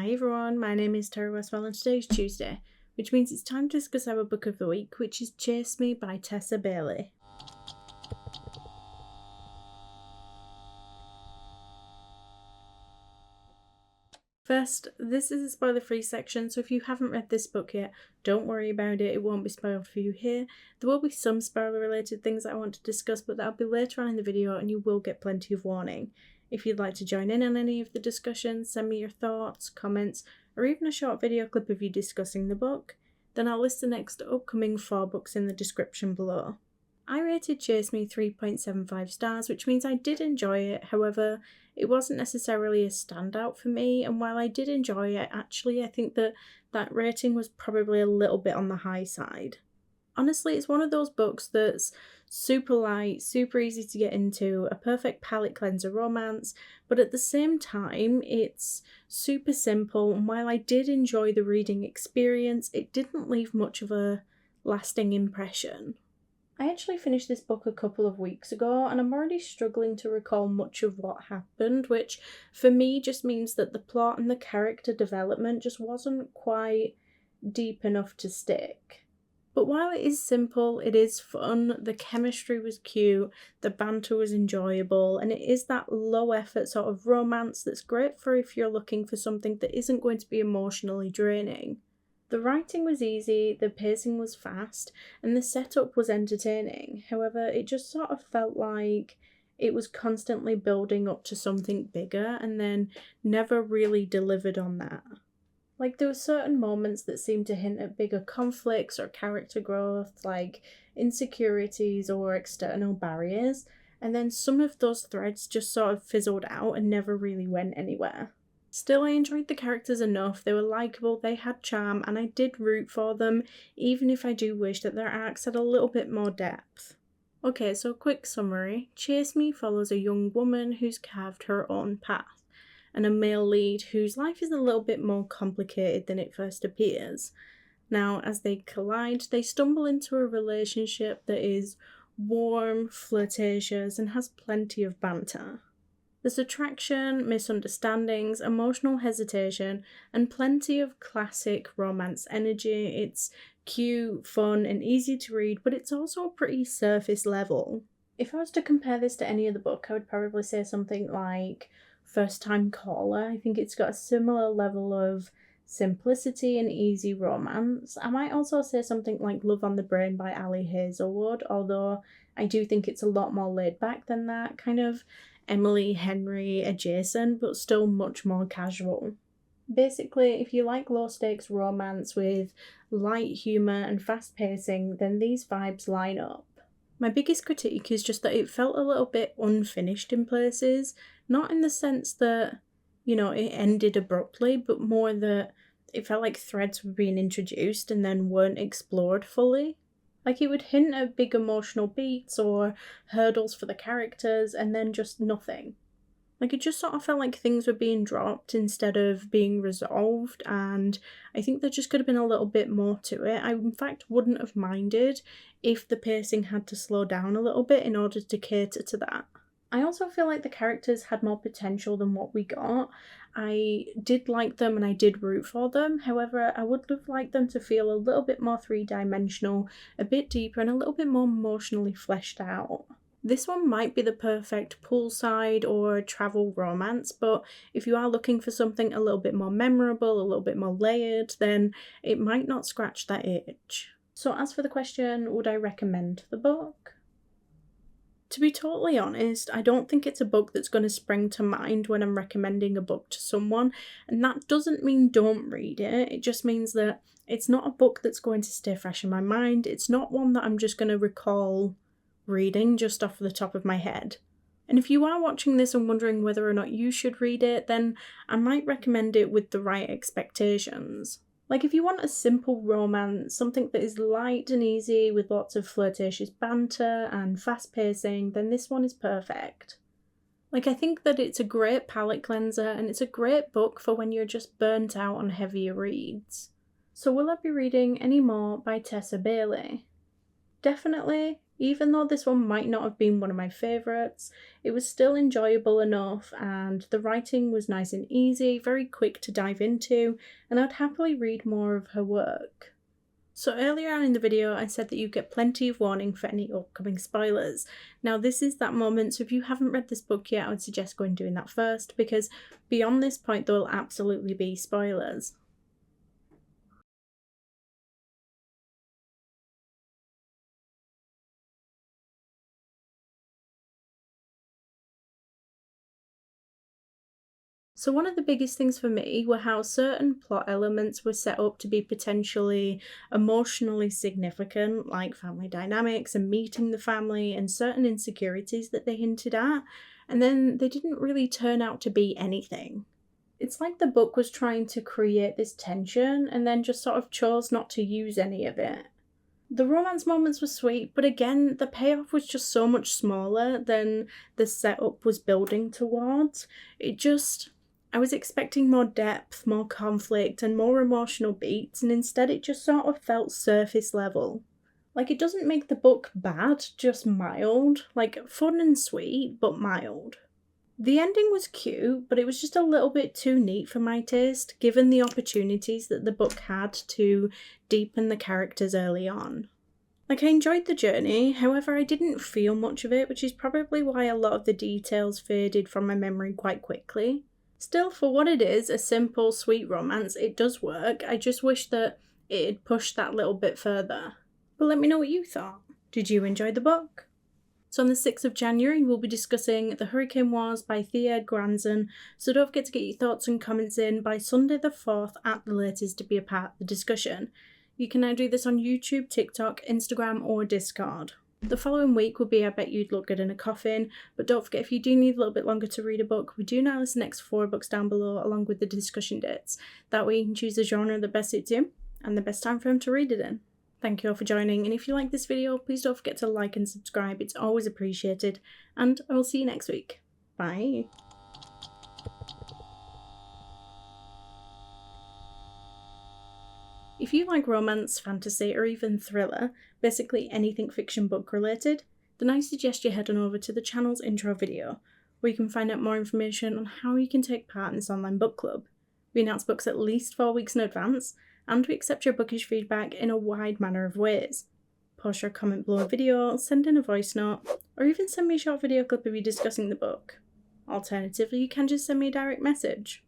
Hi everyone, my name is Terry Westwell and today is Tuesday, which means it's time to discuss our book of the week, which is Chase Me by Tessa Bailey. First, this is a spoiler-free section, so if you haven't read this book yet, don't worry about it, it won't be spoiled for you here. There will be some spoiler-related things that I want to discuss, but that'll be later on in the video and you will get plenty of warning. If you'd like to join in on any of the discussions, send me your thoughts, comments, or even a short video clip of you discussing the book, then I'll list the next upcoming 4 books in the description below. I rated Chase Me 3.75 stars, which means I did enjoy it, however, it wasn't necessarily a standout for me, and while I did enjoy it, actually I think that rating was probably a little bit on the high side. Honestly, it's one of those books that's super light, super easy to get into, a perfect palate cleanser romance, but at the same time, it's super simple, and while I did enjoy the reading experience, it didn't leave much of a lasting impression. I actually finished this book a couple of weeks ago and I'm already struggling to recall much of what happened, which for me just means that the plot and the character development just wasn't quite deep enough to stick. But while it is simple, it is fun, the chemistry was cute, the banter was enjoyable, and it is that low effort sort of romance that's great for if you're looking for something that isn't going to be emotionally draining. The writing was easy, the pacing was fast, and the setup was entertaining. However, it just sort of felt like it was constantly building up to something bigger and then never really delivered on that. Like, there were certain moments that seemed to hint at bigger conflicts or character growth, like insecurities or external barriers, and then some of those threads just sort of fizzled out and never really went anywhere. Still, I enjoyed the characters enough, they were likeable, they had charm, and I did root for them, even if I do wish that their arcs had a little bit more depth. Okay, so quick summary. Chase Me follows a young woman who's carved her own path, and a male lead whose life is a little bit more complicated than it first appears. Now, as they collide, they stumble into a relationship that is warm, flirtatious, and has plenty of banter. There's attraction, misunderstandings, emotional hesitation, and plenty of classic romance energy. It's cute, fun, and easy to read, but it's also pretty surface level. If I was to compare this to any other book, I would probably say something like First Time Caller. I think it's got a similar level of simplicity and easy romance. I might also say something like Love on the Brain by Ali Hazelwood, although I do think it's a lot more laid back than that, kind of Emily Henry adjacent, but still much more casual. Basically, if you like low stakes romance with light humour and fast pacing, then these vibes line up. My biggest critique is just that it felt a little bit unfinished in places, not in the sense that, it ended abruptly, but more that it felt like threads were being introduced and then weren't explored fully. Like, it would hint at big emotional beats or hurdles for the characters and then just nothing. Like, it just sort of felt like things were being dropped instead of being resolved, and I think there just could have been a little bit more to it. I, in fact, wouldn't have minded if the pacing had to slow down a little bit in order to cater to that. I also feel like the characters had more potential than what we got. I did like them and I did root for them, however, I would have liked them to feel a little bit more three-dimensional, a bit deeper, and a little bit more emotionally fleshed out. This one might be the perfect poolside or travel romance, but if you are looking for something a little bit more memorable, a little bit more layered, then it might not scratch that itch. So as for the question, would I recommend the book? To be totally honest, I don't think it's a book that's going to spring to mind when I'm recommending a book to someone, and that doesn't mean don't read it, it just means that it's not a book that's going to stay fresh in my mind, it's not one that I'm just going to recall reading just off the top of my head. And if you are watching this and wondering whether or not you should read it, then I might recommend it with the right expectations. Like, if you want a simple romance, something that is light and easy with lots of flirtatious banter and fast pacing, then this one is perfect. Like, I think that it's a great palate cleanser and it's a great book for when you're just burnt out on heavier reads. So will I be reading any more by Tessa Bailey? Definitely, Even though this one might not have been one of my favourites, it was still enjoyable enough, and the writing was nice and easy, very quick to dive into, and I'd happily read more of her work. So earlier on in the video, I said that you get plenty of warning for any upcoming spoilers. Now this is that moment, so if you haven't read this book yet, I would suggest going and doing that first, because beyond this point there will absolutely be spoilers. So one of the biggest things for me were how certain plot elements were set up to be potentially emotionally significant, like family dynamics and meeting the family and certain insecurities that they hinted at, and then they didn't really turn out to be anything. It's like the book was trying to create this tension and then just sort of chose not to use any of it. The romance moments were sweet, but again, the payoff was just so much smaller than the setup was building towards. I was expecting more depth, more conflict, and more emotional beats, and instead it just sort of felt surface level. Like, it doesn't make the book bad, just mild. Like, fun and sweet, but mild. The ending was cute, but it was just a little bit too neat for my taste, given the opportunities that the book had to deepen the characters early on. Like, I enjoyed the journey, however I didn't feel much of it, which is probably why a lot of the details faded from my memory quite quickly. Still, for what it is, a simple, sweet romance, it does work. I just wish that it had pushed that little bit further. But let me know what you thought. Did you enjoy the book? So on the 6th of January, we'll be discussing The Hurricane Wars by Thea, Guanzon, so don't forget to get your thoughts and comments in by Sunday the 4th at the latest to be a part of the discussion. You can now do this on YouTube, TikTok, Instagram, or Discord. The following week will be I Bet You'd Look Good in a Coffin, but don't forget, if you do need a little bit longer to read a book, we do now list the next 4 books down below along with the discussion dates. That way you can choose the genre that best suits you and the best time frame to read it in. Thank you all for joining, and if you like this video, please don't forget to like and subscribe, it's always appreciated, and I will see you next week. Bye! If you like romance, fantasy, or even thriller, basically anything fiction book related, then I suggest you head on over to the channel's intro video, where you can find out more information on how you can take part in this online book club. We announce books at least 4 weeks in advance, and we accept your bookish feedback in a wide manner of ways. Post your comment below a video, send in a voice note, or even send me a short video clip of you discussing the book. Alternatively, you can just send me a direct message.